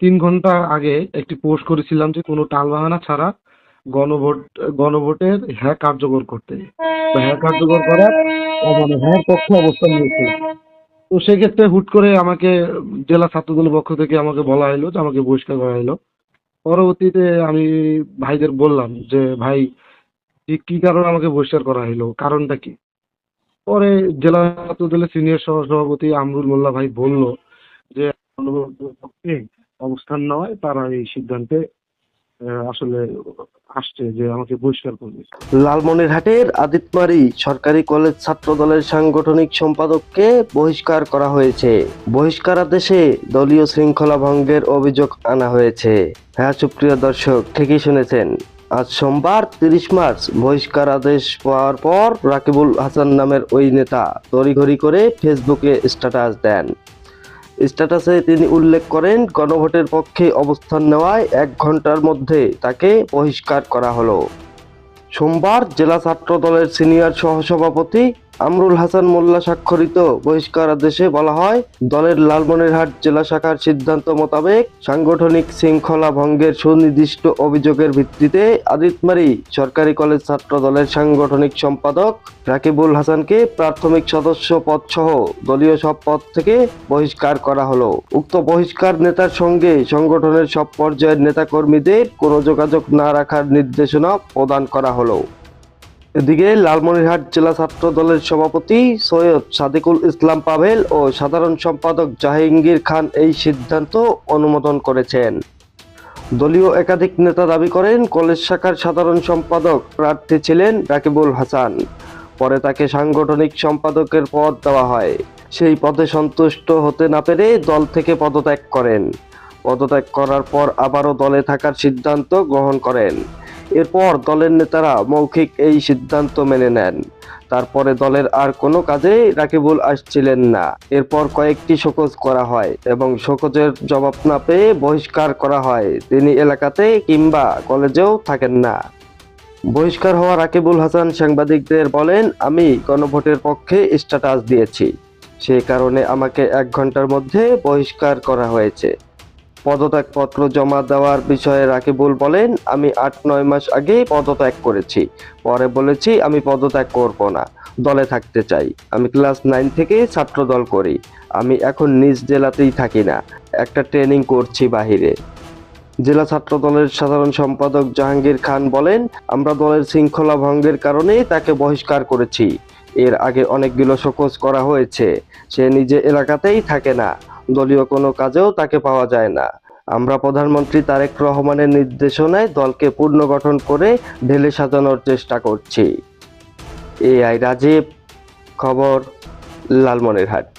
3 ঘন্টা আগে একটি পোস্ট করেছিলাম যে কোনো টালবাহানা ছাড়া গণভোট গণভোটের হ্যাঁ কার্যকর করতে বা হ্যাঁ কার্যকর করার মানে হ্যাঁ পক্ষে অবস্থান নিয়েছে। তো সেক্ষেত্রে হুট করে আমাকে জেলা ছাত্রদলের পক্ষ থেকে আমাকে বলা হলো যে আমাকে বহিষ্কার করা হলো। পরবর্তীতে আমি ভাইদের বললাম যে ভাই ঠিক কি কারণে আমাকে বহিষ্কার করা হলো, কারণটা কি? পরে জেলা ছাত্রদলের সিনিয়র সহসভাপতি আমরুল মোল্লা ভাই বলল যে গণভোটের পক্ষে অবস্থান নেওয়ায় তারা এই সিদ্ধান্তে আসলে আসছে যে আমাকে বহিষ্কার করবে। লালমনিরহাটের আদিতমারি সরকারি কলেজ ছাত্রদলের সাংগঠনিক সম্পাদককে বহিষ্কার করা হয়েছে। বহিষ্কারাদেশে দলীয় শৃঙ্খলা ভঙ্গের অভিযোগ আনা হয়েছে। হ্যাঁ সুপ্রিয় দর্শক, ঠিকই শুনেছেন। আজ সোমবার 30 মার্চ বহিষ্কার আদেশ পাওয়ার পর রাকিবুল হাসান নামের ওই নেতা তড়িঘড়ি করে ফেসবুকে স্ট্যাটাস দেন। স্ট্যাটাসে তিনি উল্লেখ করেন, গণভোটের পক্ষে অবস্থান নেওয়ায় 1 ঘন্টার মধ্যে তাকে বহিষ্কার করা হলো। সোমবার জেলা ছাত্র দলের সিনিয়র সহসভাপতি আমরুল হাসান মোল্লা স্বাক্ষরিত বহিষ্কার আদেশে বলা হয়, দলের লালমনিরহাট জেলা শাখার সিদ্ধান্ত মোতাবেক সাংগঠনিক শৃঙ্খলা ভঙ্গের সুনির্দিষ্ট অভিযোগের ভিত্তিতে আদিতমারি সরকারি কলেজ ছাত্র দলের সাংগঠনিক সম্পাদক রাকিবুল হাসানকে প্রাথমিক সদস্য পদ সহ দলীয় সব পদ থেকে বহিষ্কার করা হলো। উক্ত বহিষ্কার নেতার সঙ্গে সংগঠনের সব পর্যায়ের নেতাকর্মীদের কোনো যোগাযোগ না রাখার নির্দেশনা প্রদান করা হলো। এদিকে লালমনিরহাট জেলা ছাত্র দলের সভাপতি সৈয়দ সাদিকুল ইসলাম পাভেল ও সাধারণ সম্পাদক জাহাঙ্গীর খান এই সিদ্ধান্ত অনুমোদন করেছেন। দলীয় একাধিক নেতা দাবি করেন, কলেজ শাখার সাধারণ সম্পাদক প্রার্থী ছিলেন রাকিবুল হাসান। পরে তাকে সাংগঠনিক সম্পাদকের পদ দেওয়া হয়। সেই পদে সন্তুষ্ট হতে না পেরে দল থেকে পদত্যাগ করেন। পদত্যাগ করার পর আবারও দলে থাকার সিদ্ধান্ত গ্রহণ করেন। এরপর দলের নেতারা মৌখিক এই সিদ্ধান্ত মেনে নেন। তারপরে দলের আর কোনো কাজে রাকিবুল আসছিলেন না। এরপর কয়েকটি শোকজ করা হয় এবং শোকজের জবাব না পেয়ে বহিষ্কার করা হয়। তিনি এলাকাতে কিংবা কলেজেও থাকেন না। বহিষ্কার হওয়া রাকিবুল হাসান সাংবাদিকদের বলেন, আমি গণভোটের পক্ষে স্ট্যাটাস দিয়েছি, সে কারণে আমাকে 1 ঘন্টার মধ্যে বহিষ্কার করা হয়েছে। পদত্যাগপত্র জমা দেওয়ার বিষয়ে রাকিবুল বলেন, আমি 8-9 মাস আগে পদত্যাগ করেছি। পরে বলেছি আমি পদত্যাগ করব না, দলে থাকতে চাই। আমি ক্লাস 9 থেকে ছাত্রদল করি। আমি এখন নিজ জেলাতেই থাকি না, একটা ট্রেনিং করছি বাহিরে। জেলা ছাত্র দলের সাধারণ সম্পাদক জাহাঙ্গীর খান বলেন, আমরা দলের শৃঙ্খলা ভঙ্গের কারণেই তাকে বহিষ্কার করেছি। এর আগে অনেকগুলো শোকজ করা হয়েছে। সে নিজে এলাকাতেই থাকে না, দলীয় কোনো কাজেও তাকে পাওয়া যায় না। আমরা প্রধানমন্ত্রী তারেক রহমানের নির্দেশনায় দলকে পুনর্গঠন করে ঢেলে সাজানোর চেষ্টা করছি। এআই রাজীব, খবর, লালমনিরহাট।